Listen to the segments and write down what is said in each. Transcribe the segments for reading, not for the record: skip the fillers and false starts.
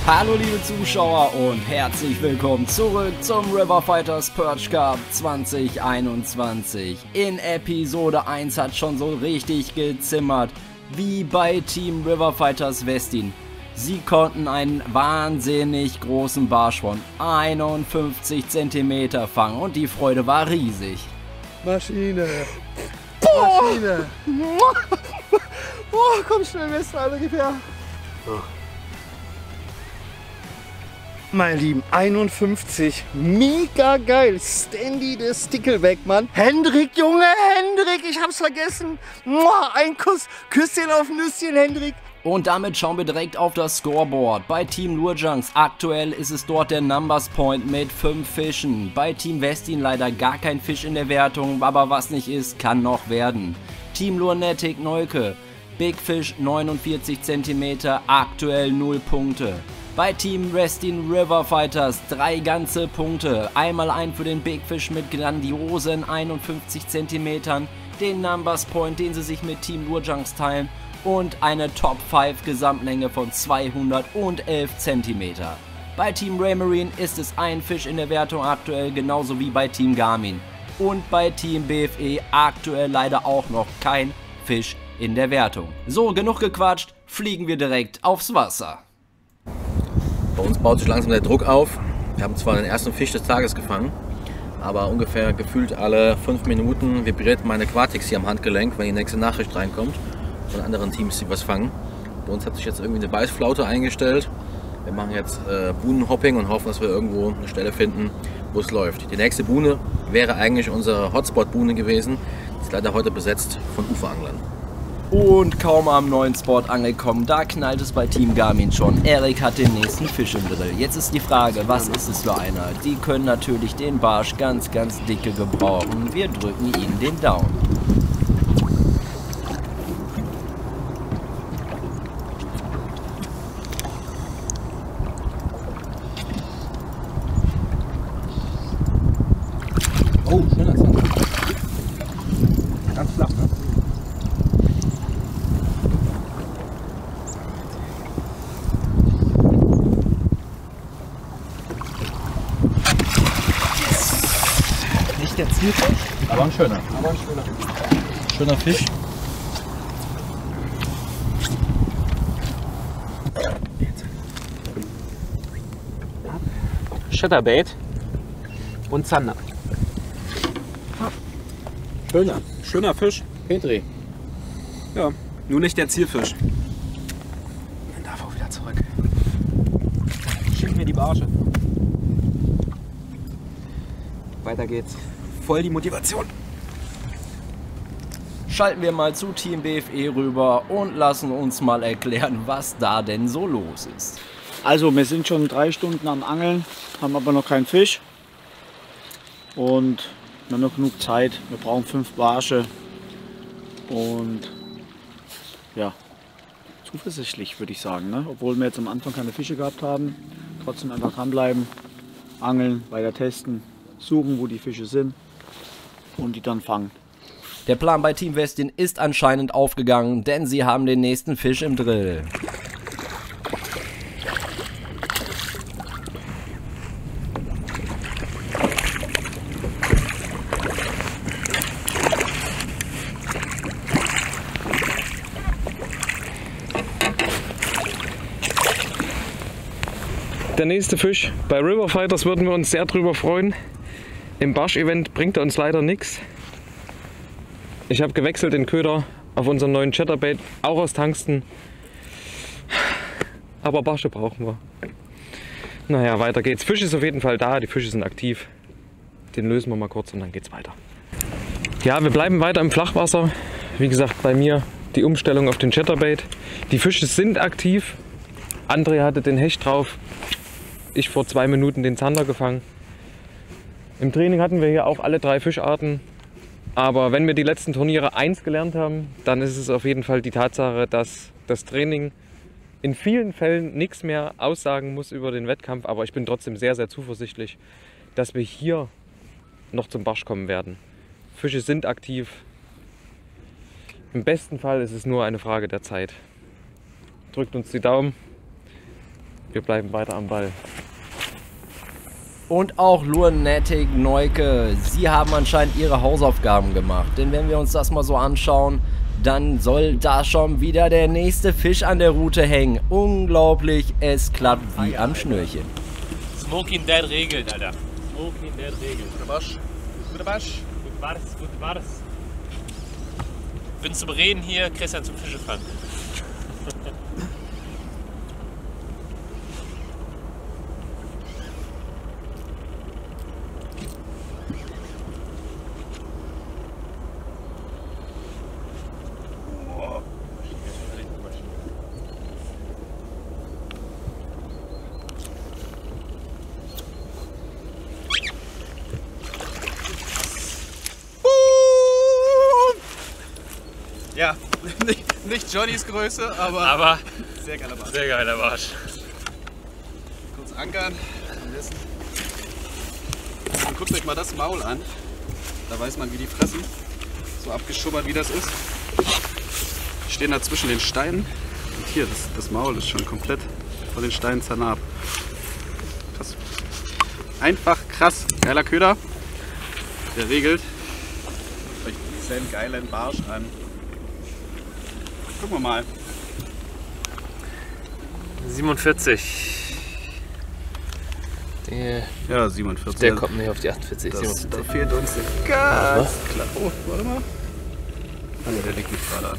Hallo liebe Zuschauer und herzlich willkommen zurück zum River Fighters Perch Cup 2021. In Episode 1 hat schon so richtig gezimmert, wie bei Team River Fighters Westin. Sie konnten einen wahnsinnig großen Barsch von 51 cm fangen und die Freude war riesig. Maschine! Boah. Maschine! Boah, komm schnell, Messer, ungefähr. Oh. Meine Lieben, 51, mega geil, Standy der Stickleback, Mann. Hendrik, Junge, Hendrik, ich hab's vergessen. Ein Kuss, Küsschen auf Nüsschen, Hendrik. Und damit schauen wir direkt auf das Scoreboard. Bei Team Lurjunks aktuell ist es dort der Numbers Point mit 5 Fischen. Bei Team Westin leider gar kein Fisch in der Wertung, aber was nicht ist, kann noch werden. Team Lurnetic Neuke, Big Fish 49 cm, aktuell 0 Punkte. Bei Team Westin River Fighters 3 ganze Punkte. Einmal ein für den Big Fish mit grandiosen 51 cm, den Numbers Point, den sie sich mit Team Lurjunks teilen, und eine Top 5 Gesamtlänge von 211 cm. Bei Team Raymarine ist es ein Fisch in der Wertung aktuell, genauso wie bei Team Garmin. Und bei Team BFE aktuell leider auch noch kein Fisch in der Wertung. So, genug gequatscht, fliegen wir direkt aufs Wasser. Bei uns baut sich langsam der Druck auf. Wir haben zwar den ersten Fisch des Tages gefangen, aber ungefähr gefühlt alle 5 Minuten vibriert meine Quatix hier am Handgelenk, wenn die nächste Nachricht reinkommt von anderen Teams, die was fangen. Bei uns hat sich jetzt irgendwie eine Beißflaute eingestellt. Wir machen jetzt Buhnenhopping und hoffen, dass wir irgendwo eine Stelle finden, wo es läuft. Die nächste Buhne wäre eigentlich unsere Hotspot-Buhne gewesen. Die ist leider heute besetzt von Uferanglern. Und kaum am neuen Spot angekommen, da knallt es bei Team Garmin schon. Erik hat den nächsten Fisch im Drill. Jetzt ist die Frage, was ist es für einer? Die können natürlich den Barsch ganz dicke gebrauchen. Wir drücken ihnen den Daumen. Oh, schöner Zander. Ganz flach, ne? Nicht der Zielfisch, Aber ein schöner. aber ein schöner. Schöner Fisch. Chatterbait und Zander. Schöner Fisch. Petri. Ja, nur nicht der Zielfisch. Dann darf auch wieder zurück. Schick mir die Barsche. Weiter geht's. Voll die Motivation. Schalten wir mal zu Team BFE rüber und lassen uns mal erklären, was da denn so los ist. Also wir sind schon 3 Stunden am Angeln, haben aber noch keinen Fisch und wir haben noch genug Zeit. Wir brauchen 5 Barsche und ja, zuversichtlich würde ich sagen, ne? Obwohl wir jetzt am Anfang keine Fische gehabt haben, trotzdem einfach dranbleiben, angeln, weiter testen, suchen, wo die Fische sind und die dann fangen. Der Plan bei Team Westin ist anscheinend aufgegangen, denn sie haben den nächsten Fisch im Drill. Der nächste Fisch. Bei River Fighters würden wir uns sehr drüber freuen. Im Barsch-Event bringt er uns leider nichts. Ich habe gewechselt den Köder auf unseren neuen Chatterbait, auch aus Tungsten. Aber Barsche brauchen wir. Naja, weiter geht's. Fisch ist auf jeden Fall da, die Fische sind aktiv. Den lösen wir mal kurz und dann geht's weiter. Ja, wir bleiben weiter im Flachwasser. Wie gesagt, bei mir die Umstellung auf den Chatterbait. Die Fische sind aktiv. André hatte den Hecht drauf. Ich vor 2 Minuten den Zander gefangen. Im Training hatten wir hier auch alle 3 Fischarten. Aber wenn wir die letzten Turniere 1 gelernt haben, dann ist es auf jeden Fall die Tatsache, dass das Training in vielen Fällen nichts mehr aussagen muss über den Wettkampf. Aber ich bin trotzdem sehr zuversichtlich, dass wir hier noch zum Barsch kommen werden. Fische sind aktiv. Im besten Fall ist es nur eine Frage der Zeit. Drückt uns die Daumen. wir bleiben weiter am Ball. Und auch Lurnetic Neuke, sie haben anscheinend ihre Hausaufgaben gemacht. Denn wenn wir uns das mal so anschauen, dann soll da schon wieder der nächste Fisch an der Route hängen. Unglaublich, es klappt wie am Schnürchen. Smoking Dead regelt, Alter. Smoking Dead regelt. Gute Wasch. Gute Wasch. Gute Wars. Bin zum Reden hier, Christian zum Fischefangen. Ja, nicht Johnnys Größe, aber sehr geiler Barsch. Sehr geiler Barsch. Kurz ankern. Und guckt euch mal das Maul an. Da weiß man, wie die fressen. So abgeschubbert, wie das ist. Die stehen da zwischen den Steinen. Und hier, das Maul ist schon komplett von den Steinen zernarbt. Krass. Einfach krass. Geiler Köder. Der regelt. Euch diesen geilen Barsch an. Gucken wir mal. 47. Ja, 47. Der kommt nicht auf die 48. Da fehlt uns eine ganz klar. Oh, warte mal. Oh, der liegt nicht gerade an.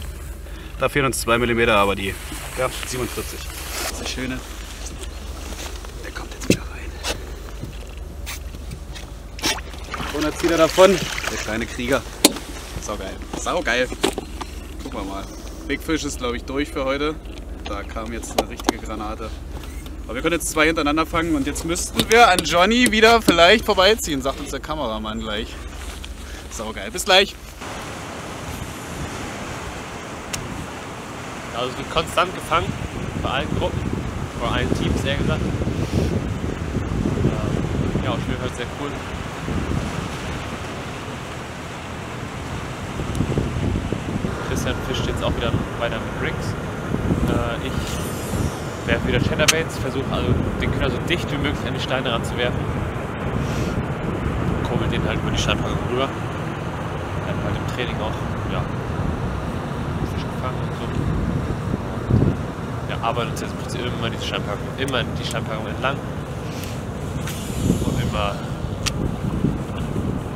Da fehlen uns 2 mm, aber die. Ja, 47. Das ist der schöne. Der kommt jetzt wieder rein. Und jetzt zieht er davon. Der kleine Krieger. Saugeil. Saugeil. Gucken wir mal. Big Fish ist, glaube ich, durch für heute. Da kam jetzt eine richtige Granate. Aber wir können jetzt 2 hintereinander fangen und jetzt müssten wir an Johnny wieder vielleicht vorbeiziehen, sagt uns der Kameramann gleich. Saugeil. Bis gleich. Also es wird konstant gefangen, bei allen Gruppen, bei allen Teams eher gesagt. Ja, auf jeden Fall sehr cool. Christian fischt jetzt auch wieder weiter mit Rigs. Ich werfe wieder Chatterbaits, versuche also den Köder so dicht wie möglich an die Steine ranzuwerfen. Kurbel den halt über die Steinpackung rüber. Wir haben halt im Training auch Fisch gefangen und so. Wir arbeiten uns jetzt im Prinzip immer die Steinpackung entlang. Und immer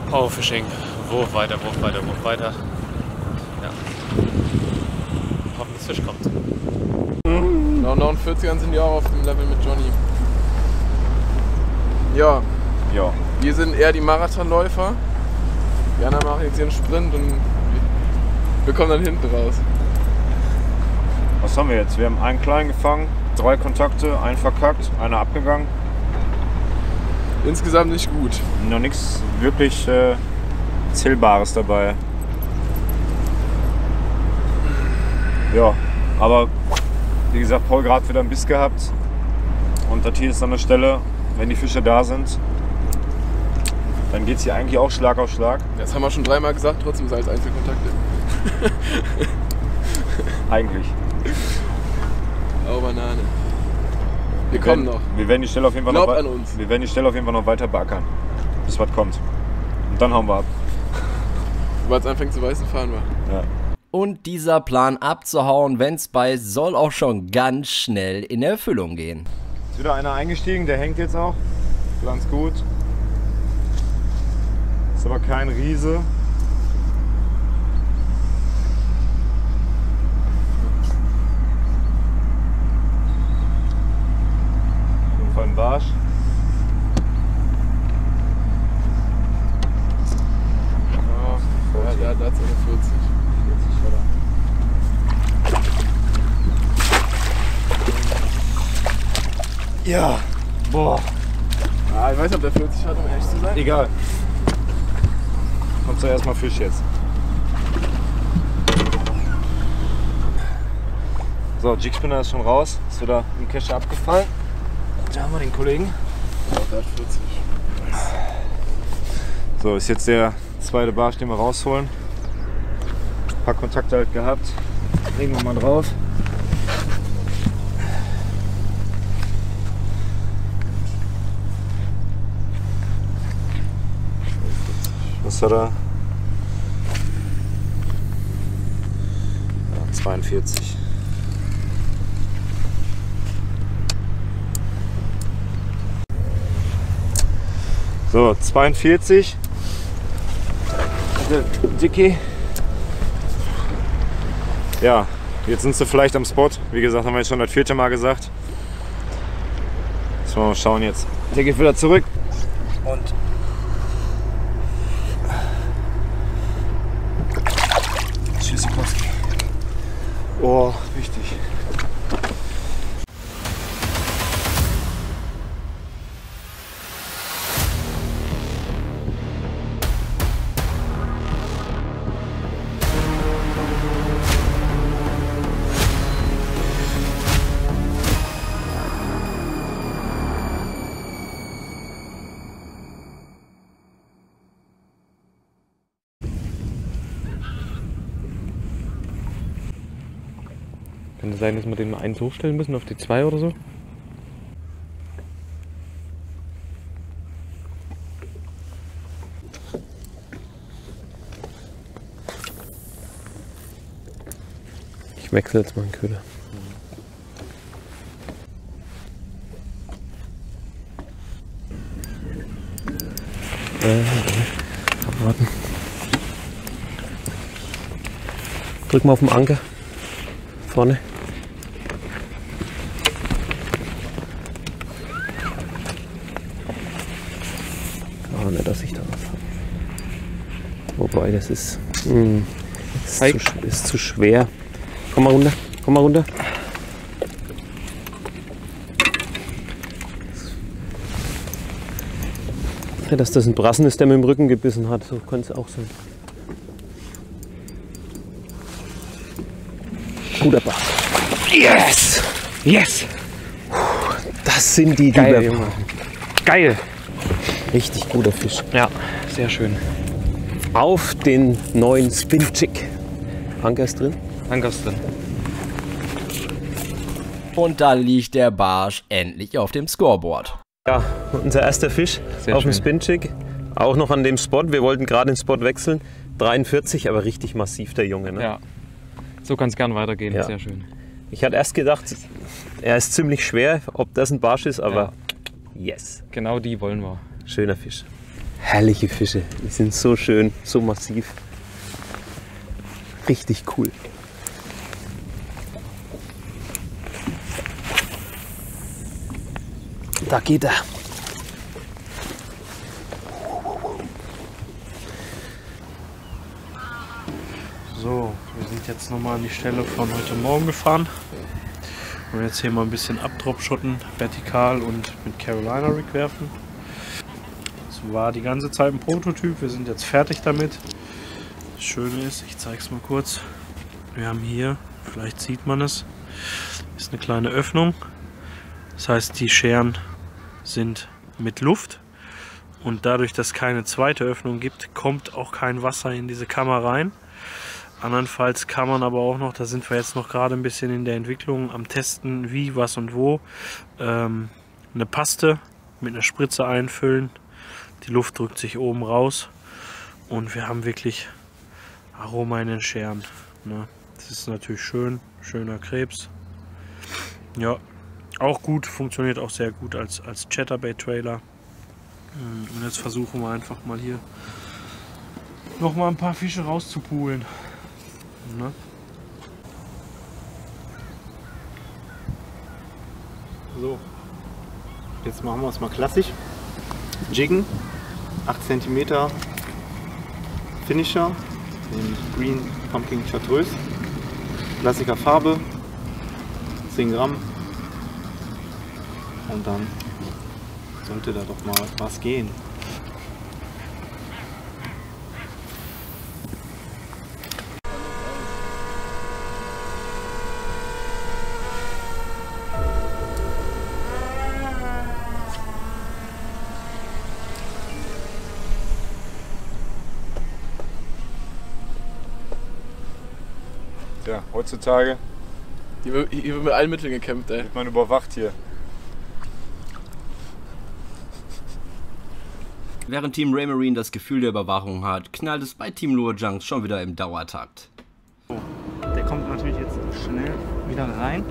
Powerfishing, Wurf weiter, Wurf weiter, Wurf weiter. Ja. Hoffen, dass Fisch kommt. Nach 49ern sind die auch auf dem Level mit Johnny. Ja. Wir sind eher die Marathonläufer. Die anderen machen jetzt ihren Sprint und wir kommen dann hinten raus. Was haben wir jetzt? Wir haben einen kleinen gefangen, 3 Kontakte, einen verkackt, einer abgegangen. Insgesamt nicht gut. Noch nichts wirklich Zählbares dabei. Ja, aber wie gesagt, Paul gerade wieder einen Biss gehabt. Und das hier ist an der Stelle, wenn die Fische da sind, dann geht es hier eigentlich auch Schlag auf Schlag. Das haben wir schon 3-mal gesagt, trotzdem ist alles Einzelkontakte. Eigentlich. Oh, Banane. Wir kommen noch. Wir werden die Stelle auf jeden Fall Glaub an uns. Wir werden die Stelle auf jeden Fall noch weiter beackern, bis was kommt. Und dann hauen wir ab. Sobald es anfängt zu weißen, fahren wir. Ja. Und dieser Plan abzuhauen, wenn's beißt, soll auch schon ganz schnell in Erfüllung gehen. Ist wieder einer eingestiegen, der hängt jetzt auch. Ganz gut. Ist aber kein Riese. Auf jeden Fall ein Barsch. Ja, der hat seine 40. Ja, boah. Ah, ich weiß nicht, ob der 40 hat, um ehrlich zu sein. Egal. Kommt zuerst mal Fisch jetzt. So, Jigspinner ist schon raus. Ist wieder im Kescher abgefallen. Da haben wir den Kollegen. Ja, der hat 40. So, ist jetzt der zweite Barsch, den wir rausholen. Ein paar Kontakte halt gehabt. Legen wir mal drauf. Was hat er? Ja, 42. So, 42. Der Dicke. Ja, jetzt sind sie vielleicht am Spot. Wie gesagt, haben wir jetzt schon das 4. Mal gesagt. Jetzt wollen wir mal schauen jetzt. Der geht wieder zurück. Und Tschüssikowski. Oh, wichtig. Kann es sein, dass wir den mal 1 hochstellen müssen auf die 2 oder so? Ich wechsle jetzt mal den Köder. Abwarten. Drück mal auf den Anker. Vorne. Oh, nicht, dass ich da was habe. Wobei, das ist, ist zu schwer. Komm mal runter, komm mal runter. Ja, dass das ein Brassen ist, der mir im Rücken gebissen hat, so kann es auch sein. Guter Bass. Yes! Yes! Das sind die, die wir brauchen. Geil! Richtig guter Fisch. Ja, sehr schön. Auf den neuen Spin Jig. Anker ist drin? Anker ist drin. Und da liegt der Barsch endlich auf dem Scoreboard. Ja, unser erster Fisch Sehr auf dem schön. Spin Jig. Auch noch an dem Spot. Wir wollten gerade den Spot wechseln. 43, aber richtig massiv der Junge. Ne? Ja, so kann es gern weitergehen. Ja. Sehr schön. Ich hatte erst gedacht, er ist ziemlich schwer, ob das ein Barsch ist, aber yes. Genau die wollen wir. Schöner Fisch. Herrliche Fische. Die sind so schön, so massiv. Richtig cool. Da geht er. So, wir sind jetzt nochmal an die Stelle von heute Morgen gefahren. Und jetzt hier mal ein bisschen Abdropschotten, vertikal und mit Carolina Rig werfen. Das war die ganze Zeit ein Prototyp, wir sind jetzt fertig damit. Das Schöne ist, ich zeige es mal kurz. Wir haben hier, vielleicht sieht man es, ist eine kleine Öffnung. Das heißt, die Scheren sind mit Luft. Und dadurch, dass es keine zweite Öffnung gibt, kommt auch kein Wasser in diese Kammer rein. Andernfalls kann man aber auch noch, da sind wir jetzt noch gerade ein bisschen in der Entwicklung, am Testen, wie, was und wo, eine Paste mit einer Spritze einfüllen. Die Luft drückt sich oben raus und wir haben wirklich Aroma in den Scheren. Ne? Das ist natürlich schön, schöner Krebs. Ja, auch gut, funktioniert auch sehr gut als Chatterbait-Trailer. Und jetzt versuchen wir einfach mal hier noch mal ein paar Fische rauszupulen. Ne? So, jetzt machen wir es mal klassisch. Jiggen, 8 cm Finisher, den Green Pumpkin Chartreuse, Klassiker Farbe, 10 Gramm. Und dann sollte da doch mal was gehen. Ja, heutzutage Hier wird mit allen Mitteln gekämpft, ey. wird man überwacht hier. Während Team Raymarine das Gefühl der Überwachung hat, knallt es bei Team Lure Junks schon wieder im Dauertakt. Der kommt natürlich jetzt schnell wieder rein.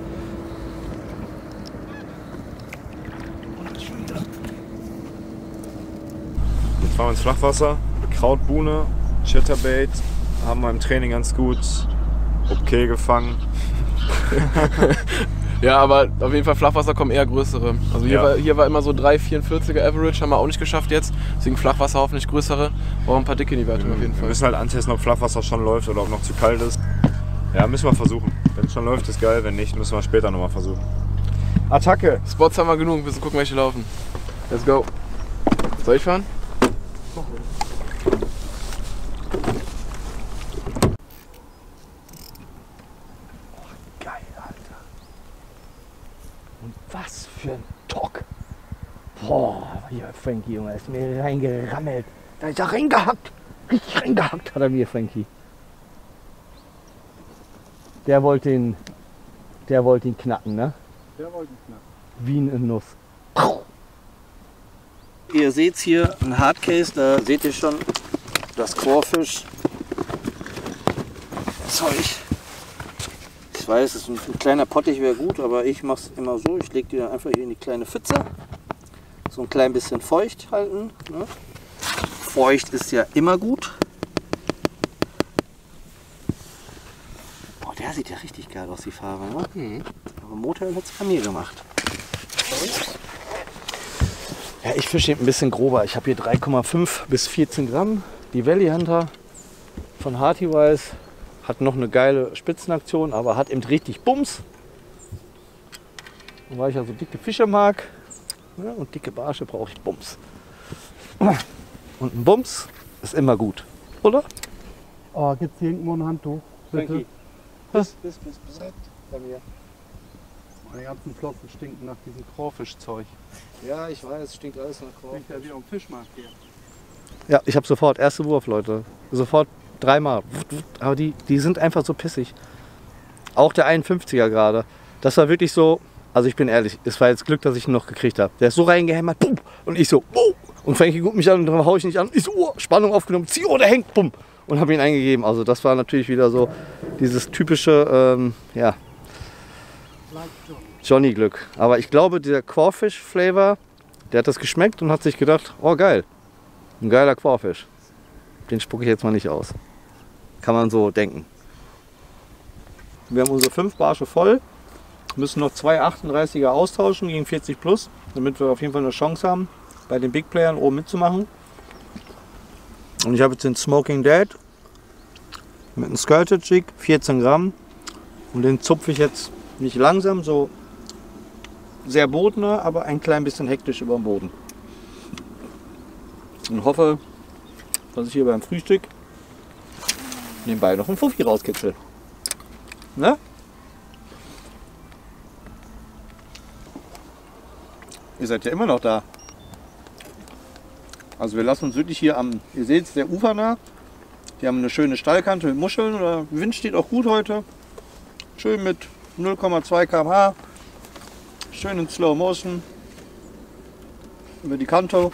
Jetzt fahren wir ins Flachwasser. Krautbuhne, Chatterbait haben wir im Training ganz gut okay gefangen. Ja, aber auf jeden Fall Flachwasser kommen eher größere. Also hier war immer so 3,44er Average, haben wir auch nicht geschafft jetzt. Deswegen Flachwasser hoffentlich größere. Brauchen ein paar dicke in die Wertung auf jeden Fall. Wir müssen halt antesten, ob Flachwasser schon läuft oder ob noch zu kalt ist. Ja, müssen wir versuchen. Wenn es schon läuft, ist geil. Wenn nicht, müssen wir später nochmal versuchen. Attacke! Spots haben wir genug, müssen gucken, welche laufen. Let's go. Soll ich fahren? Geil, Alter. Und was für ein Tock. Boah, hier, Frankie, Junge, ist mir reingerammelt. Da ist er reingehackt. Richtig reingehackt hat er mir, Frankie. Der wollte ihn knacken, ne? Der wollte ihn knacken. Wie eine Nuss. Ihr seht hier ein Hardcase, da seht ihr schon das Quorfisch. Zeug. Ich weiß, es ist ein kleiner Pottich wäre gut, aber ich mache es immer so. Ich lege die dann einfach hier in die kleine Pfütze. So ein klein bisschen feucht halten. Ne? Feucht ist ja immer gut. Boah, der sieht ja richtig geil aus, die Farbe. Ne? Mhm. Aber Motoröl hat es bei mir gemacht. Ja, ich fische ein bisschen grober. Ich habe hier 3,5 bis 14 Gramm. Die Valley Hunter von Hearty Wise hat noch eine geile Spitzenaktion, aber hat eben richtig Bums. Und weil ich also dicke Fische mag, ja, und dicke Barsche, brauche ich Bums. Und ein Bums ist immer gut, oder? Oh, gibt's hier irgendwo ein Handtuch? Bitte? Bis bei mir. Meine ganzen Flossen stinken nach diesem Crawfisch-Zeug. Ja, ich weiß, es stinkt alles nach Crawfisch. Stinkt ja wie am Fischmarkt hier. Ja, ich habe sofort, erste Wurf, Leute. Sofort dreimal. Aber die sind einfach so pissig. Auch der 51er gerade. Das war wirklich so, also ich bin ehrlich, es war jetzt Glück, dass ich ihn noch gekriegt habe. Der ist so reingehämmert, bumm, und ich so, bumm. Und Frankie guckt mich an und dann hau ich nicht an. Ich so, oh, Spannung aufgenommen, zieh, oh, der hängt, bumm. Und habe ihn eingegeben. Also das war natürlich wieder so dieses typische, ja, Johnny-Glück. Aber ich glaube, dieser Quorfisch-Flavor, der hat das geschmeckt und hat sich gedacht, oh geil, ein geiler Quorfisch. Den spucke ich jetzt mal nicht aus. Kann man so denken. Wir haben unsere 5 Barsche voll, müssen noch 2 38er austauschen gegen 40 plus, damit wir auf jeden Fall eine Chance haben, bei den Big Playern oben mitzumachen. Und ich habe jetzt den Smoking Dead mit einem Skirted Jig, 14 Gramm. Und den zupfe ich jetzt nicht langsam, so sehr bodner, aber ein klein bisschen hektisch über dem Boden. Und hoffe, dass ich hier beim Frühstück nebenbei noch einen Fuffi rauskitzel. Ne? Ihr seid ja immer noch da. Also wir lassen uns wirklich hier am, ihr seht es, der Ufer nah. Die haben eine schöne Steilkante mit Muscheln. Der Wind steht auch gut heute. Schön mit 0,2 km/h. Schön in Slow Motion. Über die Kante.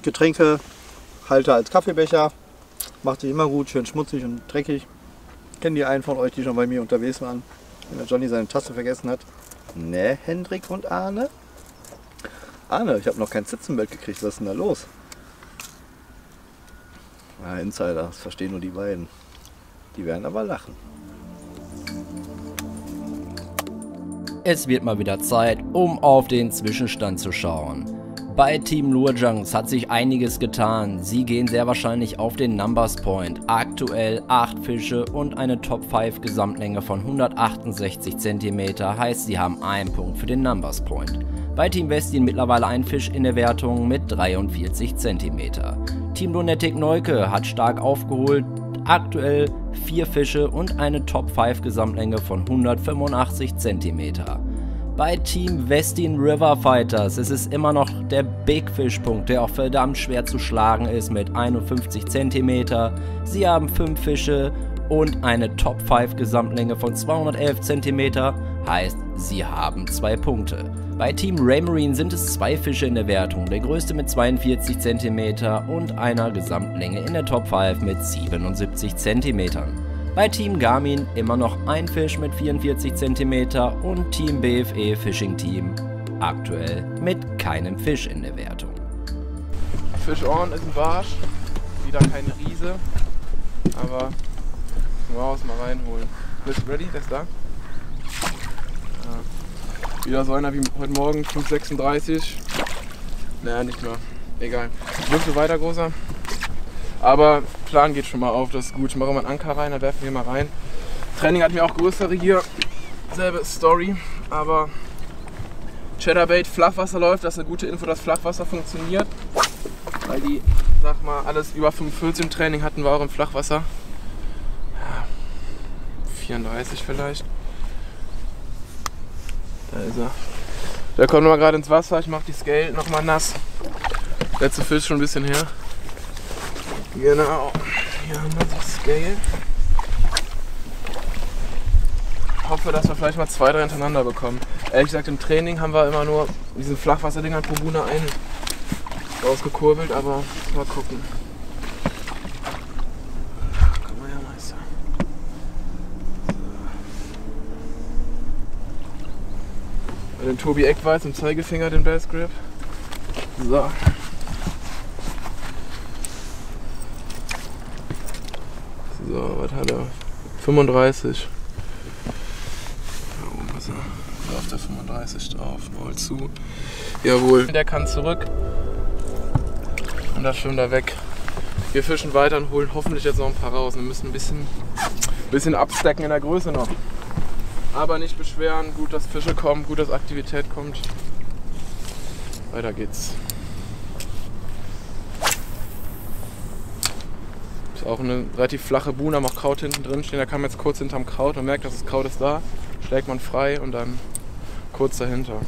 Getränke, Halter als Kaffeebecher. Macht sich immer gut, schön schmutzig und dreckig. Kennen die einen von euch, die schon bei mir unterwegs waren? Wenn der Johnny seine Tasse vergessen hat. Ne, Hendrik und Arne? Arne, ich habe noch kein Sitzenbett gekriegt. Was ist denn da los? Ah, Insider, das verstehen nur die beiden. Die werden aber lachen. Es wird mal wieder Zeit, um auf den Zwischenstand zu schauen. Bei Team Lure Junks hat sich einiges getan. Sie gehen sehr wahrscheinlich auf den Numbers Point. Aktuell 8 Fische und eine Top 5 Gesamtlänge von 168 cm. Heißt, sie haben einen Punkt für den Numbers Point. Bei Team Westin mittlerweile ein Fisch in der Wertung mit 43 cm. Team Lunatic Neuke hat stark aufgeholt. Aktuell 4 Fische und eine Top 5 Gesamtlänge von 185 cm. Bei Team Westin River Fighters ist es immer noch der Big Fish Punkt, der auch verdammt schwer zu schlagen ist mit 51 cm. Sie haben 5 Fische und eine Top 5 Gesamtlänge von 211 cm, heißt, sie haben 2 Punkte. Bei Team Raymarine sind es 2 Fische in der Wertung, der größte mit 42 cm und einer Gesamtlänge in der Top 5 mit 77 cm. Bei Team Garmin immer noch ein Fisch mit 44 cm und Team BFE Fishing Team aktuell mit keinem Fisch in der Wertung. Fish on ist ein Barsch, wieder kein Riese, aber mal reinholen. Bist du ready? Der ist da? Ja. Wieder so einer wie heute Morgen, 5,36. Naja, nicht mehr. Egal. Würfel weiter, großer. Aber Plan geht schon mal auf, das ist gut. Ich mache mal einen Anker rein, dann werfen wir mal rein. Training hat mir auch größere hier. Selbe Story, aber Chatterbait, Flachwasser läuft, das ist eine gute Info, dass Flachwasser funktioniert. Weil die, sag mal, alles über 45 im Training hatten wir auch im Flachwasser. Ja, 34 vielleicht. Da ist er. Der kommt mal gerade ins Wasser, ich mache die Scale nochmal nass. Letzte Fisch schon ein bisschen her. Genau, hier haben wir die Scale. Ich hoffe, dass wir vielleicht mal 2, 3 hintereinander bekommen. Ehrlich gesagt, im Training haben wir immer nur diesen Flachwasserdingern pro Buhne einen rausgekurbelt, aber mal gucken. Komm mal her, Meister. Bei dem Tobi Eckweiß im Zeigefinger den Bass Grip. So. So, was hat er? 35. Da oben ist er. Da auf der 35 drauf. Ball zu. Jawohl. Der kann zurück. Und das schwimmt da weg. Wir fischen weiter und holen hoffentlich jetzt noch ein paar raus. Wir müssen ein bisschen abstacken in der Größe noch. Aber nicht beschweren. Gut, dass Fische kommen. Gut, dass Aktivität kommt. Weiter geht's. Ist auch eine relativ flache Buhne, haben auch Kraut hinten drin stehen. Da kann man jetzt kurz hinterm Kraut. Man merkt, dass das Kraut ist da. Schlägt man frei und dann kurz dahinter.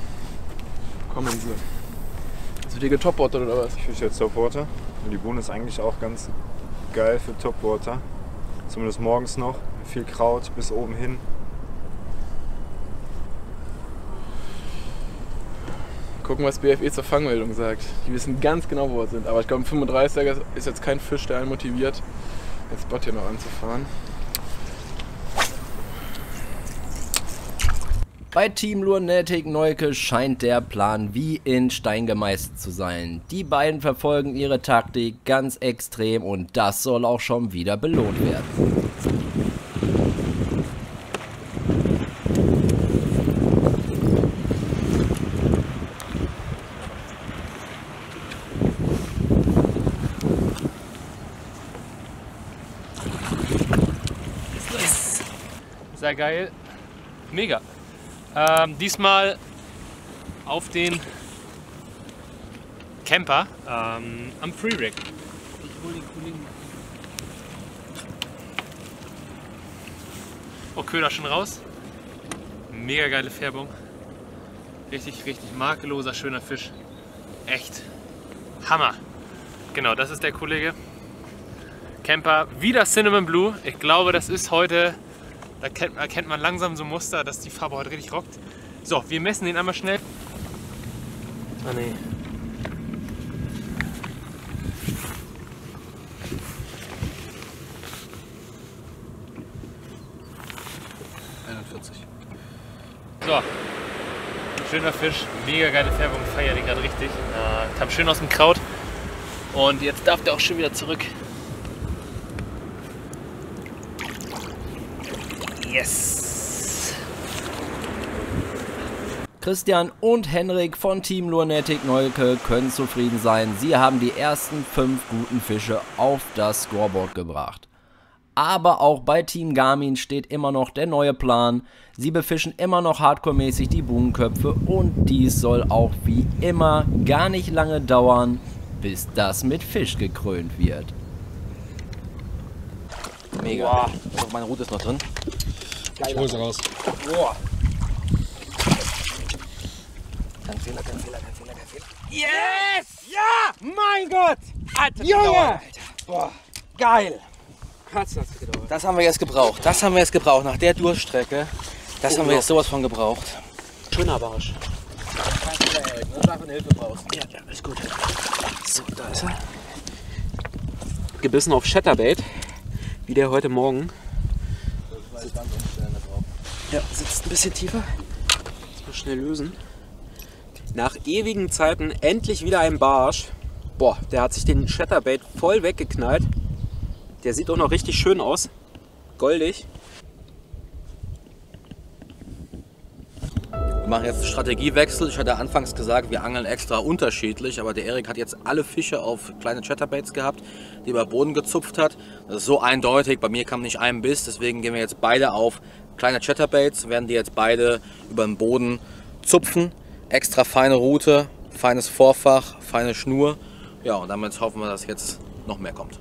Kommen Sie. Hast du die getopwatert oder was? Ich fische jetzt Topwater. Und die Buhne ist eigentlich auch ganz geil für Topwater. Zumindest morgens noch. Viel Kraut bis oben hin. Gucken, was BFE zur Fangmeldung sagt. Die wissen ganz genau, wo wir sind. Aber ich glaube, ein 35er ist jetzt kein Fisch, der einen motiviert, den Spot hier noch anzufahren. Bei Team Lunatic Neuke scheint der Plan wie in Stein gemeißelt zu sein. Die beiden verfolgen ihre Taktik ganz extrem und das soll auch schon wieder belohnt werden. Sehr geil. Mega. Diesmal auf den Camper am Free Rig. Ich hol den Kollegen. Oh, Köder schon raus. Mega geile Färbung. Richtig, richtig makelloser, schöner Fisch. Echt Hammer. Genau, das ist der Kollege. Camper, wieder Cinnamon Blue. Ich glaube, das ist heute... Da erkennt man langsam so Muster, dass die Farbe heute richtig rockt. So, wir messen den einmal schnell. Ah nee. So, schöner Fisch, mega geile Färbung, feier den gerade richtig. Kam schön aus dem Kraut und jetzt darf der auch schon wieder zurück. Yes! Christian und Henrik von Team Lunatic Neuke können zufrieden sein. Sie haben die ersten 5 guten Fische auf das Scoreboard gebracht. Aber auch bei Team Garmin steht immer noch der neue Plan. Sie befischen immer noch hardcore-mäßig die Buhnenköpfe und dies soll auch wie immer gar nicht lange dauern, bis das mit Fisch gekrönt wird. Mega. Wow. So, meine Rute ist noch drin. Ich hole sie raus. Boah. Kein Fehler, kein Fehler, kein Fehler, kein Fehler. Yes! Ja! Mein Gott! Alter, Junge! Boah, geil! Das haben wir jetzt gebraucht. Das haben wir jetzt gebraucht. Nach der Durststrecke. Das haben wir jetzt sowas von gebraucht. Schöner Barsch. Sag, wenn du Hilfe brauchst. Ja, ist gut. So, da ist er. Gebissen auf Chatterbait, wie der heute Morgen. Ja, sitzt ein bisschen tiefer. Das muss schnell lösen. Nach ewigen Zeiten endlich wieder ein Barsch. Boah, der hat sich den Chatterbait voll weggeknallt. Der sieht auch noch richtig schön aus. Goldig. Wir machen jetzt einen Strategiewechsel. Ich hatte anfangs gesagt, wir angeln extra unterschiedlich, aber der Erik hat jetzt alle Fische auf kleine Chatterbaits gehabt, die er über Boden gezupft hat. Das ist so eindeutig, bei mir kam nicht ein Biss, deswegen gehen wir jetzt beide auf kleine Chatterbaits, werden die jetzt beide über den Boden zupfen. Extra feine Rute, feines Vorfach, feine Schnur. Ja, und damit hoffen wir, dass jetzt noch mehr kommt.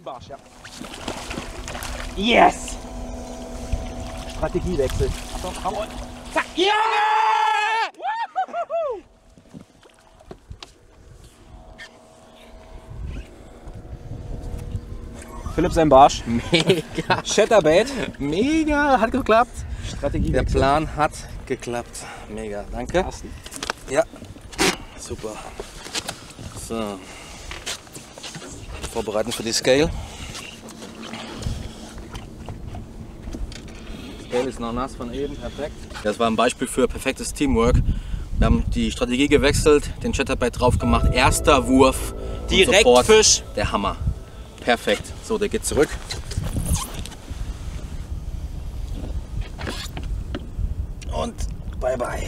Barsch, ja. Yes! Strategiewechsel. Achtung, komm und zack! Ja! Philipp sein Barsch. Mega. Chatterbait. Mega, hat geklappt. Strategiewechsel. Der Plan hat geklappt. Mega, danke. Ja, super. So. Vorbereiten für die Scale. Scale ist noch nass von eben, perfekt. Das war ein Beispiel für perfektes Teamwork. Wir haben die Strategie gewechselt, den Chatterbait drauf gemacht, erster Wurf. Direkt sofort Fisch. Der Hammer. Perfekt. So, der geht zurück. Und bye bye.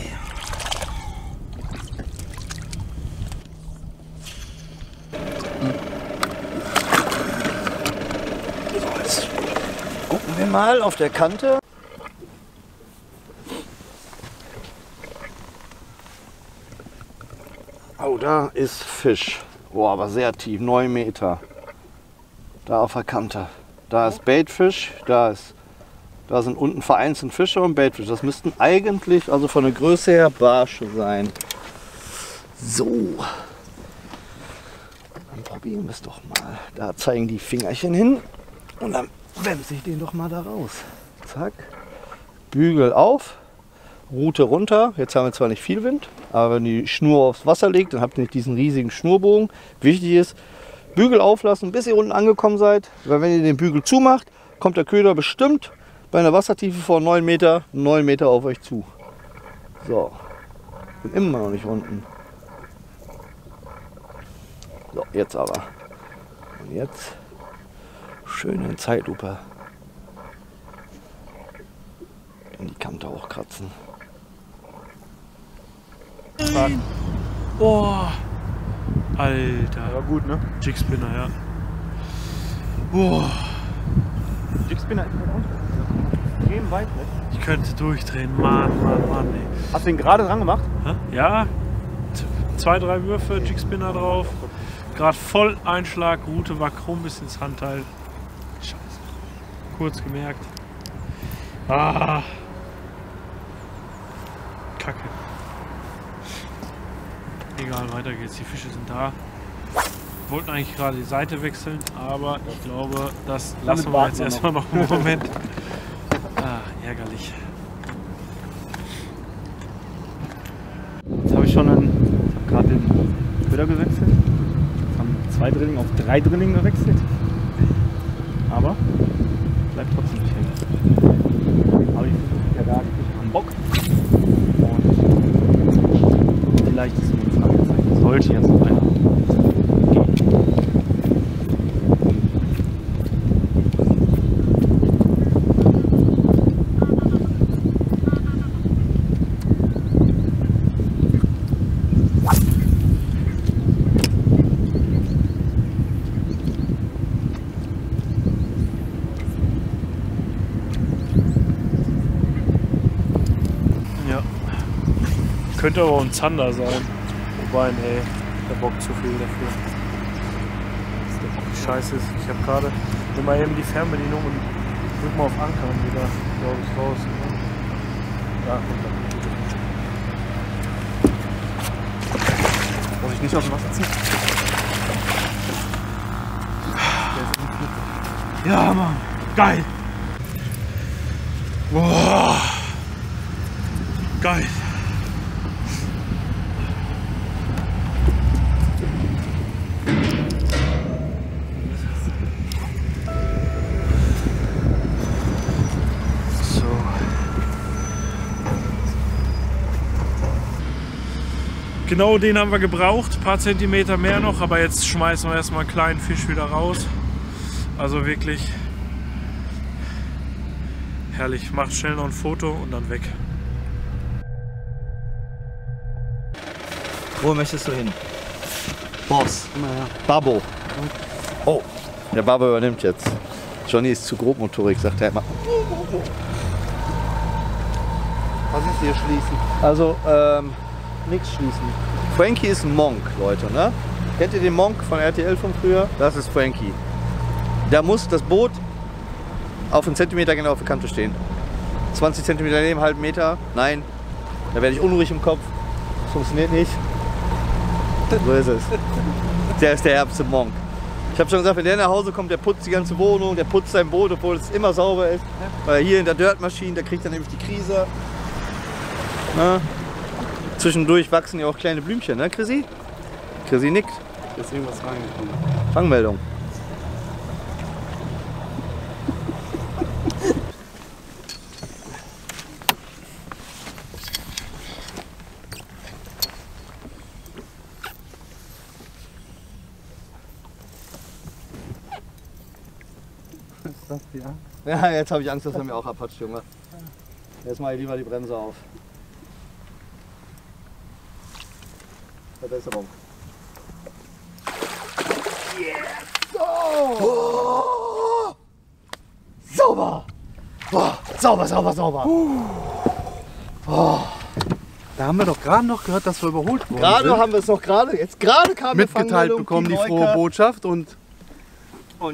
So, jetzt gucken wir mal auf der Kante. Oh, da ist Fisch. Oh, aber sehr tief, 9 Meter. Da auf der Kante. Da ist Baitfisch, da sind unten vereinzelt Fische und Baitfisch. Das müssten eigentlich, also von der Größe her, Barsche sein. So. Dann probieren wir es doch mal. Da zeigen die Fingerchen hin und dann wemse ich den doch mal da raus. Zack. Bügel auf, Rute runter. Jetzt haben wir zwar nicht viel Wind, aber wenn die Schnur aufs Wasser liegt, dann habt ihr nicht diesen riesigen Schnurbogen. Wichtig ist, Bügel auflassen, bis ihr unten angekommen seid. Weil wenn ihr den Bügel zumacht, kommt der Köder bestimmt bei einer Wassertiefe von 9 Meter auf euch zu. So, bin immer noch nicht unten. So, jetzt aber. Und jetzt schön in Zeitlupe in die Kante hochkratzen. Boah. Alter. War gut, ne? Jigspinner, ja. Boah. Jigspinner ist extrem weit weg. Ich könnte durchdrehen. Mann, ey. Hast du ihn gerade dran gemacht? Ja. 2, 3 Würfe, Jigspinner drauf. Gerade voll Einschlag, Route war krumm bis ins Handteil. Scheiße. Kurz gemerkt. Ah. Kacke. Egal, weiter geht's. Die Fische sind da. Wollten eigentlich gerade die Seite wechseln, aber ich glaube, das lassen wir jetzt erstmal noch einen Moment. Ärgerlich. Jetzt habe ich schon gerade den Köder gewechselt. Von 2 Drilling auf 3 Drilling gewechselt. Aber bleibt trotzdem nicht hängen. Aber ich versuche ja da am Bock. Und vielleicht ist mir jetzt angezeigt. Sollte jetzt noch einer gehen. Könnte aber ein Zander sein. Wobei, nee, der Bock zu viel dafür. Dass der Bock scheiße ist. Ich habe gerade, nimm mal eben die Fernbedienung und drück mal auf Anker und wieder, glaube ich, raus. Ja, kommt dann. Muss ich nicht aus dem Wasser ziehen? Ja, Mann. Geil. Boah. Geil. Genau den haben wir gebraucht, ein paar Zentimeter mehr noch, aber jetzt schmeißen wir erstmal einen kleinen Fisch wieder raus. Also wirklich herrlich. Macht schnell noch ein Foto und dann weg. Wo möchtest du hin? Boss. Babbo. Oh, der Babbo übernimmt jetzt. Johnny ist zu grobmotorik, sagt er immer. Was ist hier schließen? Also, nichts schließen. Frankie ist ein Monk, Leute, ne? Kennt ihr den Monk von RTL von früher? Das ist Frankie. Da muss das Boot auf einen Zentimeter genau auf der Kante stehen. 20 Zentimeter neben, halben Meter. Nein, da werde ich unruhig im Kopf. Das funktioniert nicht. So ist es. Der ist der ärgste Monk. Ich habe schon gesagt, wenn der nach Hause kommt, der putzt die ganze Wohnung, der putzt sein Boot, obwohl es immer sauber ist. Weil hier in der Dirtmaschine, da kriegt er nämlich die Krise. Na? Zwischendurch wachsen ja auch kleine Blümchen, ne Chrissy? Chrissy nickt. Ist irgendwas reingekommen. Fangmeldung. Ja, jetzt habe ich Angst, dass er mir auch abhatscht, Junge. Jetzt mache ich lieber die Bremse auf. Verbesserung. Yes! Oh! Sauber! Boah, sauber, sauber, sauber! Oh. Da haben wir doch gerade noch gehört, dass wir überholt wurden. Gerade haben wir es noch gerade, jetzt gerade kam mitgeteilt bekommen, die frohe Botschaft und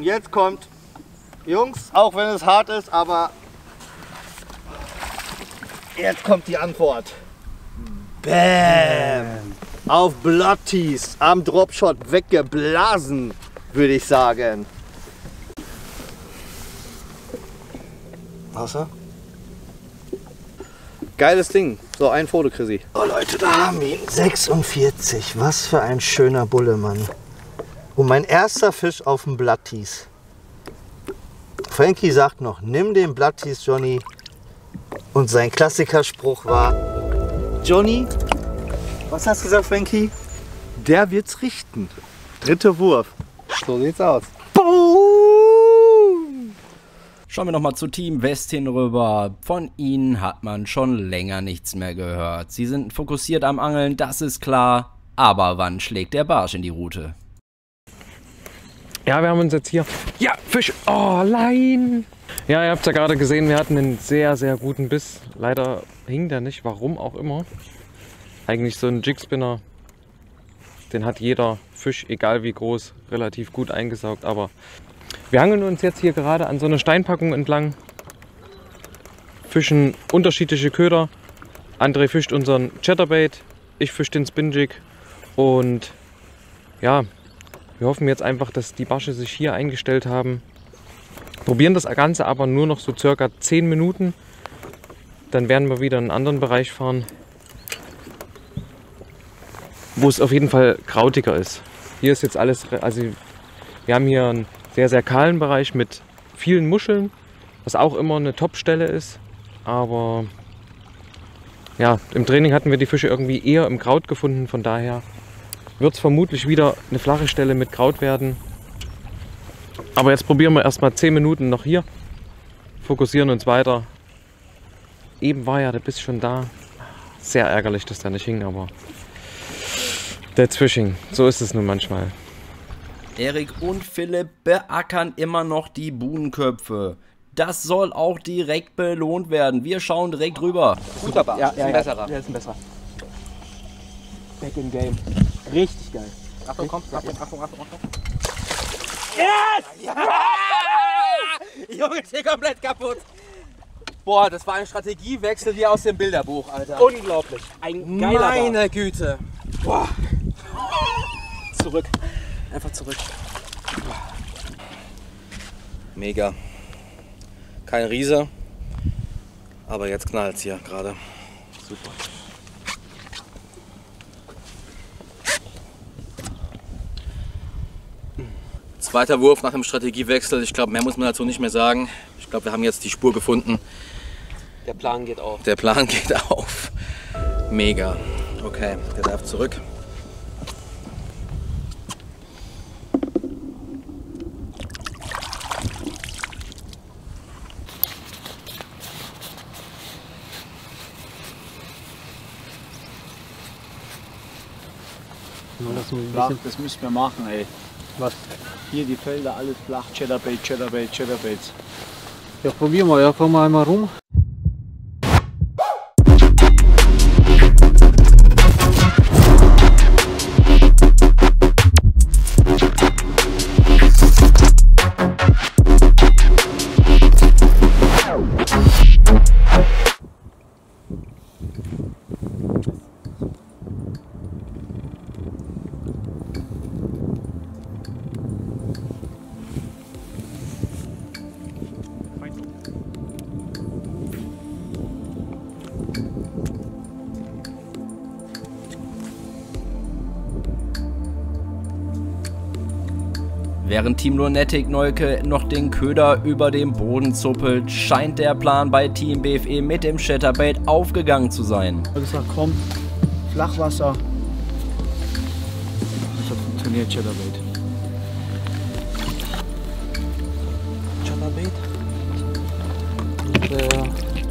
jetzt kommt, Jungs, auch wenn es hart ist, aber jetzt kommt die Antwort. Bam! Auf Blotties, am Dropshot weggeblasen, würde ich sagen. Wasser? Geiles Ding. So, ein Foto, Chrissy. Oh Leute, da haben wir ihn. 46. Was für ein schöner Bulle, Mann. Und mein erster Fisch auf dem Blotties. Frankie sagt noch, nimm den Blotties, Johnny. Und sein Klassikerspruch war, Johnny, was hast du gesagt, Frankie? Der wird's richten. Dritter Wurf. So sieht's aus. Schauen wir nochmal zu Team Westin rüber. Von ihnen hat man schon länger nichts mehr gehört. Sie sind fokussiert am Angeln, das ist klar. Aber wann schlägt der Barsch in die Rute? Ja, wir haben uns jetzt hier... Ja, Fisch! Oh, Lein! Ja, ihr habt ja gerade gesehen, wir hatten einen sehr, sehr guten Biss. Leider hing der nicht, warum auch immer. Eigentlich so ein Jigspinner, den hat jeder Fisch, egal wie groß, relativ gut eingesaugt. Aber wir hangeln uns jetzt hier gerade an so einer Steinpackung entlang. Fischen unterschiedliche Köder. André fischt unseren Chatterbait, ich fische den Spinjig. Und ja, wir hoffen jetzt einfach, dass die Barsche sich hier eingestellt haben. Probieren das Ganze aber nur noch so circa 10 Minuten. Dann werden wir wieder in einen anderen Bereich fahren, wo es auf jeden Fall krautiger ist. Hier ist jetzt alles, also wir haben hier einen sehr, sehr kahlen Bereich mit vielen Muscheln, was auch immer eine Top-Stelle ist. Aber ja, im Training hatten wir die Fische irgendwie eher im Kraut gefunden, von daher wird es vermutlich wieder eine flache Stelle mit Kraut werden. Aber jetzt probieren wir erstmal 10 Minuten noch hier, fokussieren uns weiter. Eben war ja der Biss schon da. Sehr ärgerlich, dass der nicht hing, aber that's fishing. So ist es nun manchmal. Erik und Philipp beackern immer noch die Buhnenköpfe. Das soll auch direkt belohnt werden. Wir schauen direkt rüber. Guter Barsch, ist ein besserer. Der ist ein besserer. Back in Game. Richtig geil. Achtung, komm, Achtung. Yes! Ja! Junge, ist hier komplett kaputt. Boah, das war ein Strategiewechsel wie aus dem Bilderbuch, Alter. Unglaublich. Ein geiler Meine Barsch. Güte. Boah. Zurück. Einfach zurück. Mega. Kein Riese, aber jetzt knallt es hier gerade. Super. Zweiter Wurf nach dem Strategiewechsel. Ich glaube, mehr muss man dazu nicht mehr sagen. Ich glaube, wir haben jetzt die Spur gefunden. Der Plan geht auf. Der Plan geht auf. Mega. Okay, der darf zurück. Flach, das müssen wir machen, ey. Was? Hier die Felder, alles flach, Chatterbait. Ja, probieren wir, ja, fahren wir einmal rum. Während Team Lunatic Neuke noch den Köder über dem Boden zuppelt, scheint der Plan bei Team BFE mit dem Chatterbait aufgegangen zu sein. Ich habe gesagt, komm, Flachwasser. Das hat funktioniert, Chatterbait. Chatterbait. Der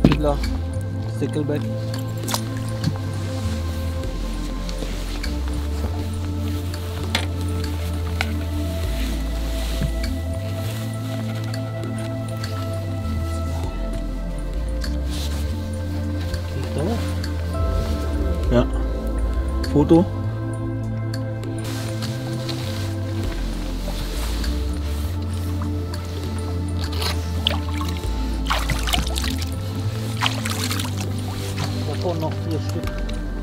Fiddler, Stickleback. Ja. Foto. Davon noch 4 Stück.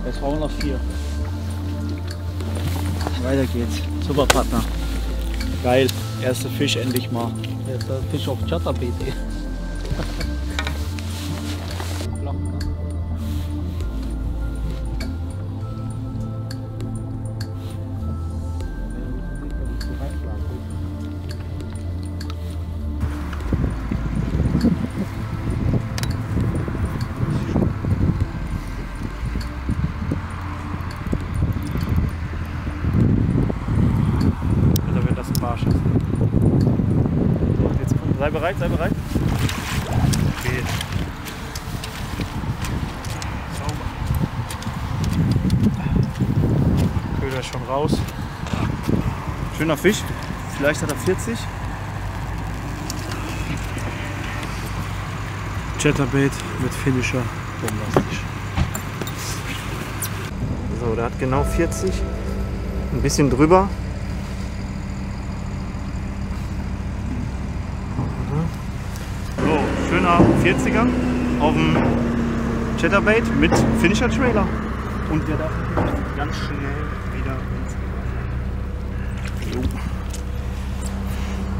Jetzt brauchen wir noch 4. Weiter geht's. Super Partner. Geil. Erster Fisch endlich mal. Erster Fisch auf Chatterbait. Oder wenn das ein Barsch ist. bereit, sei bereit. Okay. Sauber. Köder schon raus. Schöner Fisch. Vielleicht hat er 40. Chatterbait mit Finisher. Bombastisch. So, der hat genau 40. Ein bisschen drüber. So, schöner 40er auf dem Chatterbait mit Finisher Trailer. Und der darf ganz schnell wieder ins Wasser.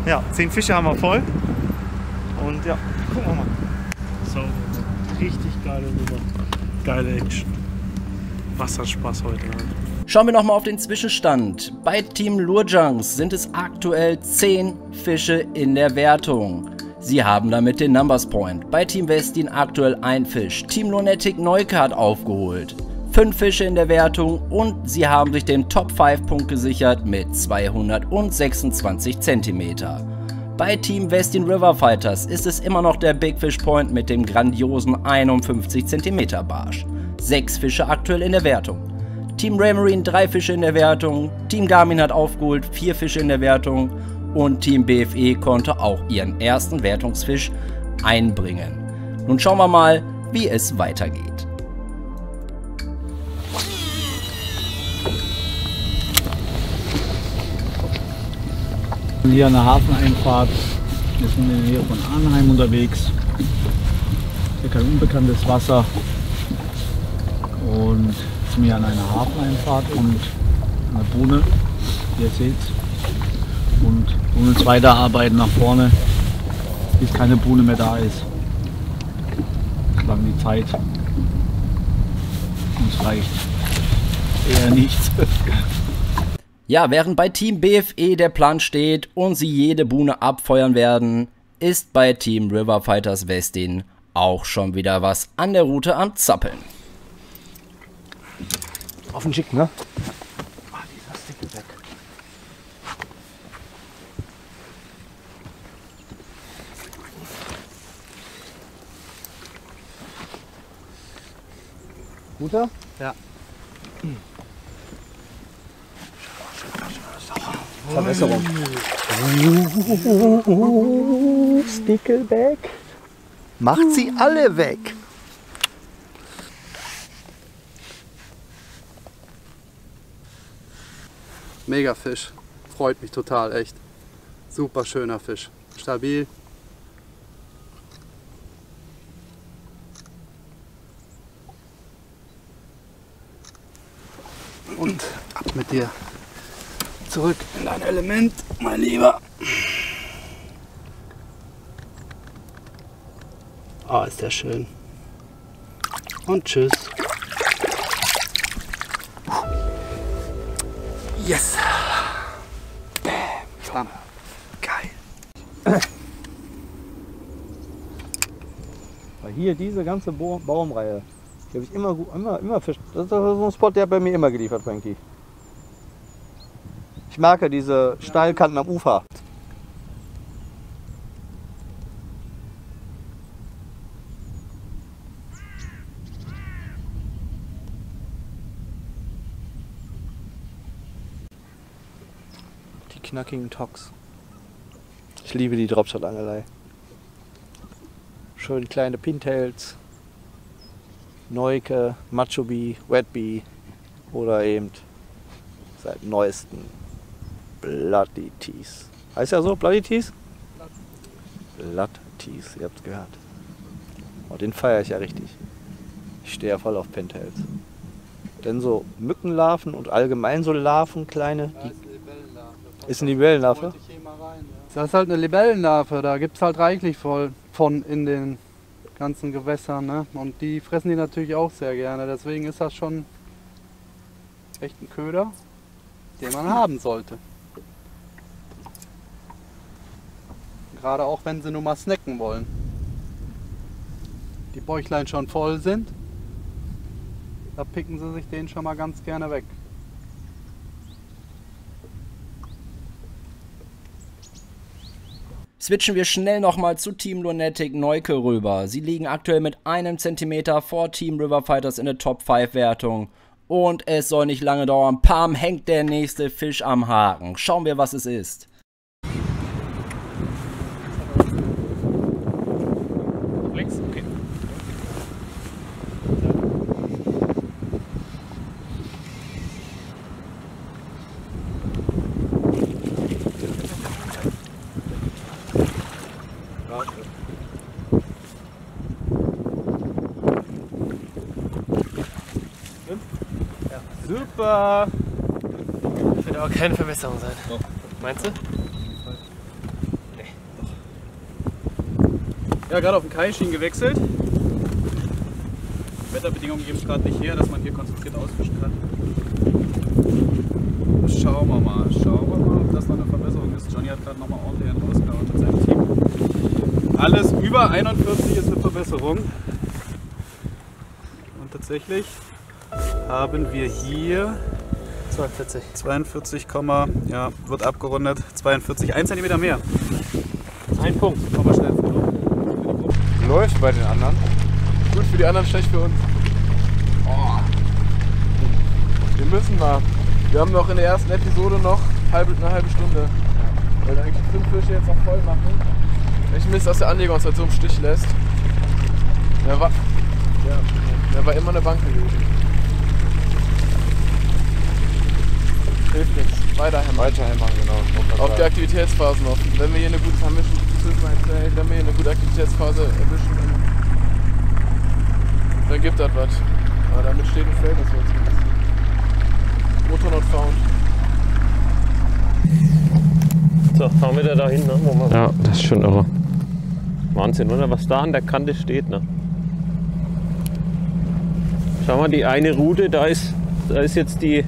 Ja, 10 Fische haben wir voll. Und ja, gucken wir mal. Sauber. Richtig geile Nummer. Geile Action. Wasserspaß heute. Schauen wir nochmal auf den Zwischenstand. Bei Team Lurjunks sind es aktuell 10 Fische in der Wertung. Sie haben damit den Numbers Point. Bei Team Westin aktuell 1 Fisch. Team Lunatic Neuke hat aufgeholt. 5 Fische in der Wertung und sie haben sich den Top 5 Punkt gesichert mit 226 cm. Bei Team Westin River Fighters ist es immer noch der Big Fish Point mit dem grandiosen 51 cm Barsch. 6 Fische aktuell in der Wertung. Team Raymarine 3 Fische in der Wertung, Team Garmin hat aufgeholt 4 Fische in der Wertung und Team BFE konnte auch ihren ersten Wertungsfisch einbringen. Nun schauen wir mal, wie es weitergeht. Hier an der Hafeneinfahrt. Wir sind in der Nähe von Arnheim unterwegs. Hier kein unbekanntes Wasser. Und sind hier an einer Hafeneinfahrt und eine Buhne, wie ihr seht. Und ohne uns weiterarbeiten nach vorne, bis keine Buhne mehr da ist. Solange die Zeit uns reicht. Eher nichts. Ja, während bei Team BFE der Plan steht und sie jede Buhne abfeuern werden, ist bei Team River Fighters Westin auch schon wieder was an der Route am Zappeln. Auf den Schick, ne? Ah, dieser Stickleback. Guter? Ja. Verbesserung. Stickleback. Macht sie alle weg. Mega Fisch. Freut mich total, echt. Super schöner Fisch. Stabil. Und ab mit dir. Zurück in dein Element, mein Lieber. Ah, ist der schön. Und tschüss. Yes. Bam. Geil. Weil hier diese ganze Baumreihe, die habe ich immer Fisch. Das ist so ein Spot, der hat bei mir immer geliefert, Frankie. Ich mag ja diese Steilkanten am Ufer. Die knackigen Tox. Ich liebe die Dropshot-Angelei. Schön kleine Pintails, Neuke, Macho Bee, Wet Bee oder eben seit neuesten Bloody Tees. Heißt ja so, Bloody Tees? Blood Tees, ihr habt es gehört. Oh, den feiere ich ja richtig. Ich stehe ja voll auf Pintails. Denn so Mückenlarven und allgemein so Larven, kleine, die ist eine Libellenlarve. Das ist halt eine Libellenlarve, da gibt es halt reichlich voll von in den ganzen Gewässern. Ne? Und die fressen die natürlich auch sehr gerne. Deswegen ist das schon echt ein Köder, den man haben sollte. Gerade auch wenn sie nur mal snacken wollen. Die Bäuchlein schon voll sind, da picken sie sich den schon mal ganz gerne weg. Switchen wir schnell nochmal zu Team Lunatic Neuke rüber. Sie liegen aktuell mit 1 Zentimeter vor Team River Fighters in der Top 5 Wertung. Und es soll nicht lange dauern. Pam, hängt der nächste Fisch am Haken. Schauen wir, was es ist. Links? Okay. Super! Das wird aber keine Verbesserung sein. Doch. Meinst du? Nee. Ja, gerade auf den Kai-Schienen gewechselt. Wetterbedingungen geben es gerade nicht her, dass man hier konzentriert ausfischen kann. Schauen wir mal, ob das noch eine Verbesserung ist. Johnny hat gerade nochmal ordentlich einen rausgehauen mit seinem Team. Alles über 41 ist eine Verbesserung. Und tatsächlich haben wir hier 42, ja, wird abgerundet, 42, 1 cm mehr. Ein Punkt. Aber schnell. Läuft bei den anderen. Gut für die anderen, schlecht für uns. Oh. Wir müssen mal. Wir haben noch in der ersten Episode noch eine halbe Stunde. Weil wir eigentlich 5 Fische jetzt noch voll machen. Echt Mist, dass der Anleger uns halt so im Stich lässt. Der war immer eine Bank gewesen. Hilft nichts. Weiterhämmern, genau. Auf die Aktivitätsphasen noch. Wenn wir hier eine gute Aktivitätsphase erwischen, dann gibt das was. Aber damit steht und fällt das jetzt. Motor not found. So, fahren wir da hin, ne? Ja, das ist schon irre. Wahnsinn, oder? Was da an der Kante steht, ne? Schau mal, die eine Rute, da ist jetzt die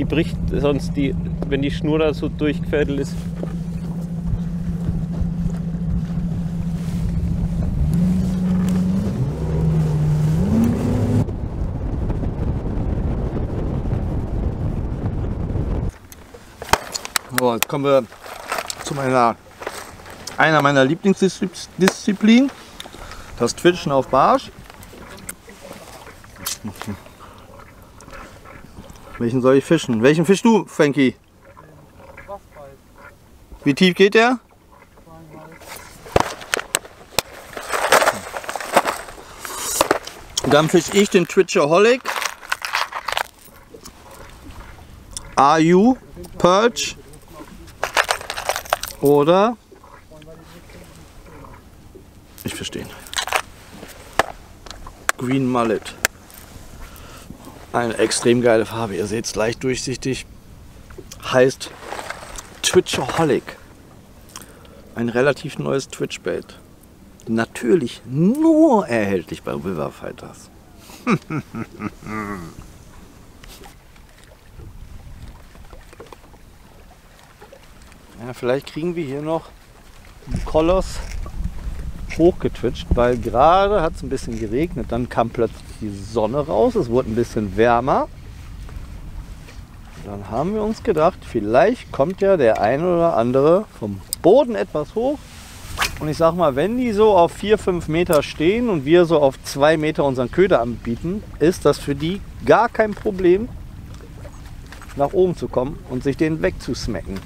bricht sonst wenn die Schnur da so durchgefädelt ist. So, jetzt kommen wir zu einer meiner Lieblingsdisziplinen, das Twitchen auf Barsch. Welchen soll ich fischen? Welchen fischst du, Frankie? Wie tief geht der? Dann fisch ich den Twitchaholic. RU Perch oder ich verstehe. Green Mullet. Eine extrem geile Farbe. Ihr seht es leicht durchsichtig. Heißt Twitchaholic. Ein relativ neues Twitchbait. Natürlich nur erhältlich bei River Fighters. Ja, vielleicht kriegen wir hier noch einen Koloss hochgetwitcht, weil gerade hat es ein bisschen geregnet, dann kam plötzlich die Sonne raus, es wurde ein bisschen wärmer. Dann haben wir uns gedacht, vielleicht kommt ja der eine oder andere vom Boden etwas hoch. Und ich sag mal, wenn die so auf 4-5 Meter stehen und wir so auf 2 Meter unseren Köder anbieten, ist das für die gar kein Problem, nach oben zu kommen und sich den wegzusmacken.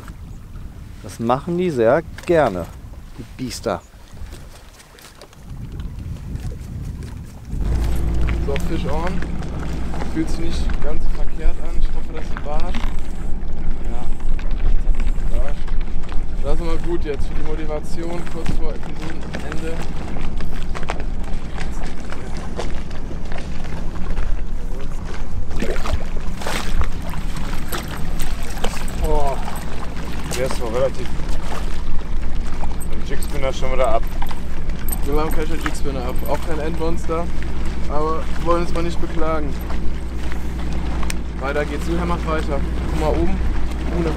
Das machen die sehr gerne, die Biester. So, Fish on. Fühlt sich nicht ganz verkehrt an. Ich hoffe, das ist ein Barsch. Ja, das ist ein Barsch. Das ist immer gut jetzt für die Motivation kurz vor Episodenende. Oh, der ist noch relativ. Den Jigspinner schon wieder ab. Wir haben keinen Jigspinner ab. Auch kein Endmonster. Aber wir wollen uns mal nicht beklagen. Weiter geht's. Julia macht weiter. Guck mal oben. Ohne.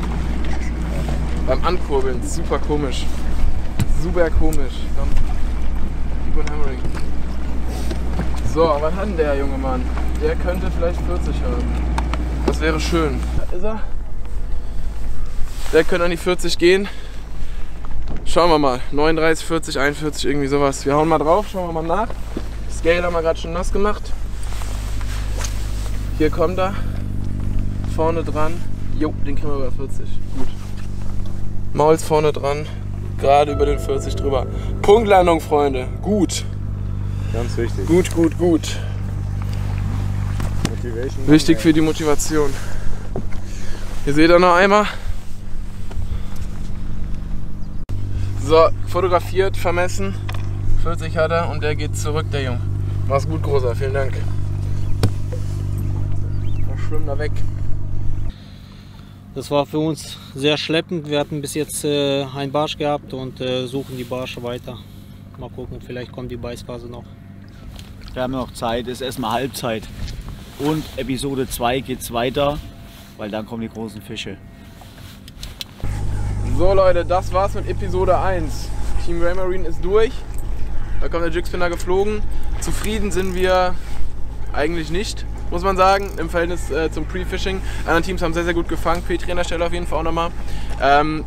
Beim Ankurbeln. Super komisch. Super komisch. Komm. Keep on hammering. So, was hat denn der junge Mann? Der könnte vielleicht 40 haben. Das wäre schön. Da ist er. Der könnte an die 40 gehen. Schauen wir mal. 39, 40, 41, irgendwie sowas. Wir hauen mal drauf, schauen wir mal nach. Scale haben wir gerade schon nass gemacht. Hier kommt er. Vorne dran. Jo, den kriegen wir über 40. Gut. Maul vorne dran. Gerade über den 40 drüber. Punktlandung, Freunde. Gut. Ganz wichtig. Gut, gut, gut. Motivation. Wichtig für die Motivation. Hier seht ihr noch einmal. So, fotografiert, vermessen. 40 hat er und der geht zurück, der Junge. Mach's gut, Großer. Vielen Dank. Dann schwimmen da weg. Das war für uns sehr schleppend. Wir hatten bis jetzt einen Barsch gehabt und suchen die Barsche weiter. Mal gucken, vielleicht kommt die Beißphase noch. Wir haben noch Zeit, ist erstmal Halbzeit. Und Episode 2 geht's weiter, weil dann kommen die großen Fische. So Leute, das war's mit Episode 1. Team Raymarine ist durch. Da kommt der Jigspinner geflogen. Zufrieden sind wir eigentlich nicht, muss man sagen, im Verhältnis zum Pre-Fishing. Andere Teams haben sehr, sehr gut gefangen. Petri an der Stelle auf jeden Fall auch nochmal.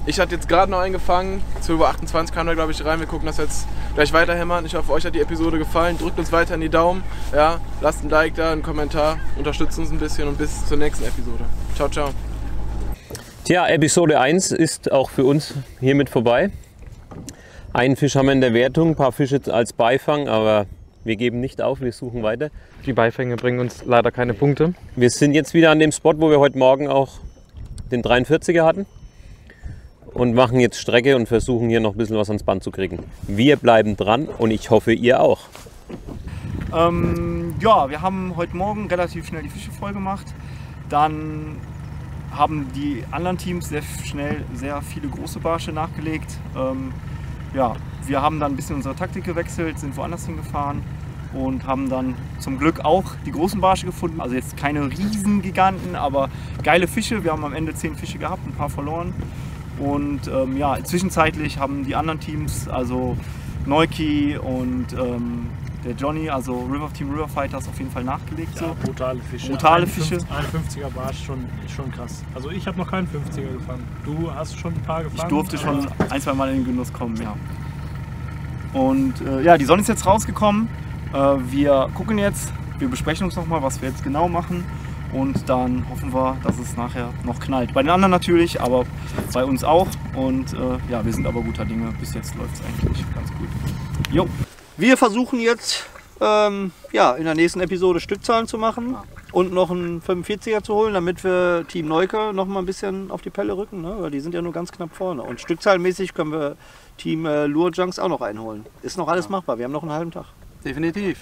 Ich hatte jetzt gerade noch einen gefangen. 12:28 Uhr kam da, glaube ich, rein. Wir gucken das jetzt gleich weiter hämmern. Ich hoffe, euch hat die Episode gefallen. Drückt uns weiter in die Daumen. Ja, lasst ein Like da, einen Kommentar. Unterstützt uns ein bisschen und bis zur nächsten Episode. Ciao, ciao. Tja, Episode 1 ist auch für uns hiermit vorbei. Einen Fisch haben wir in der Wertung, ein paar Fische als Beifang, aber wir geben nicht auf, wir suchen weiter. Die Beifänge bringen uns leider keine Punkte. Wir sind jetzt wieder an dem Spot, wo wir heute Morgen auch den 43er hatten und machen jetzt Strecke und versuchen hier noch ein bisschen was ans Band zu kriegen. Wir bleiben dran und ich hoffe, ihr auch. Ja, wir haben heute Morgen relativ schnell die Fische voll gemacht. Dann haben die anderen Teams sehr schnell sehr viele große Barsche nachgelegt. Ja, wir haben dann ein bisschen unsere Taktik gewechselt, sind woanders hingefahren und haben dann zum Glück auch die großen Barsche gefunden. Also jetzt keine Riesengiganten, aber geile Fische. Wir haben am Ende 10 Fische gehabt, ein paar verloren. Und ja, zwischenzeitlich haben die anderen Teams, also Neuki und der Johnny, also Team River Fighters, auf jeden Fall nachgelegt. Ja, so. Brutale Fische. Brutale Fische. 51er Barsch, schon krass. Also ich habe noch keinen 50er gefangen. Du hast schon ein paar gefangen? Ich durfte schon ein, zwei Mal in den Genuss kommen, ja. Und ja, die Sonne ist jetzt rausgekommen. Wir gucken jetzt, wir besprechen uns nochmal, was wir jetzt genau machen. Und dann hoffen wir, dass es nachher noch knallt. Bei den anderen natürlich, aber bei uns auch. Und ja, wir sind aber guter Dinge. Bis jetzt läuft es eigentlich ganz gut. Jo. Wir versuchen jetzt ja, in der nächsten Episode Stückzahlen zu machen und noch einen 45er zu holen, damit wir Team Neuke noch mal ein bisschen auf die Pelle rücken, ne? Weil die sind ja nur ganz knapp vorne. Und stückzahlenmäßig können wir Team Lure Junks auch noch einholen. Ist noch alles machbar, wir haben noch einen halben Tag. Definitiv.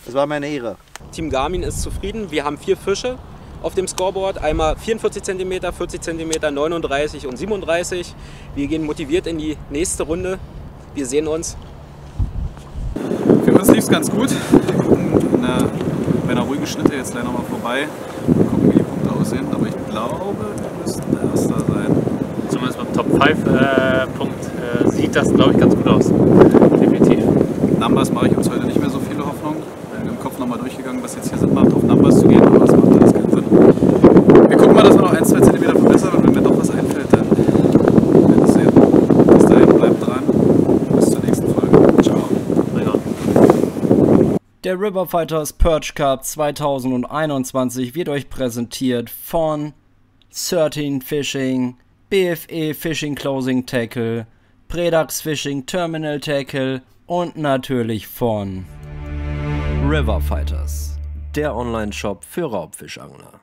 Das war meine Ehre. Team Garmin ist zufrieden. Wir haben 4 Fische auf dem Scoreboard. Einmal 44 cm, 40 cm, 39 und 37. Wir gehen motiviert in die nächste Runde. Wir sehen uns. Für uns lief es ganz gut. Wir gucken bei einer ruhigen Schnitte jetzt gleich nochmal vorbei. Mal gucken, wie die Punkte aussehen. Aber ich glaube, wir müssten Erster sein. Zumindest beim Top 5 Punkt sieht das, glaube ich, ganz gut aus. Definitiv. Numbers mache ich uns heute nicht mehr so viele Hoffnung. Wir haben im Kopf nochmal durchgegangen, was jetzt hier Sinn macht, auf Numbers zu gehen, aber das macht alles keinen Sinn. Wir gucken mal, dass wir noch 1-2 cm verbessern und wenn mir doch was einfällt, dann werden wir es sehen. Bis dahin, bleibt dran. Bis zur nächsten Folge. Ciao. Der River Fighters Perch Cup 2021 wird euch präsentiert von 13 Fishing, BFE Fishing Closing Tackle, Predax Fishing Terminal Tackle und natürlich von River Fighters, der Online-Shop für Raubfischangler.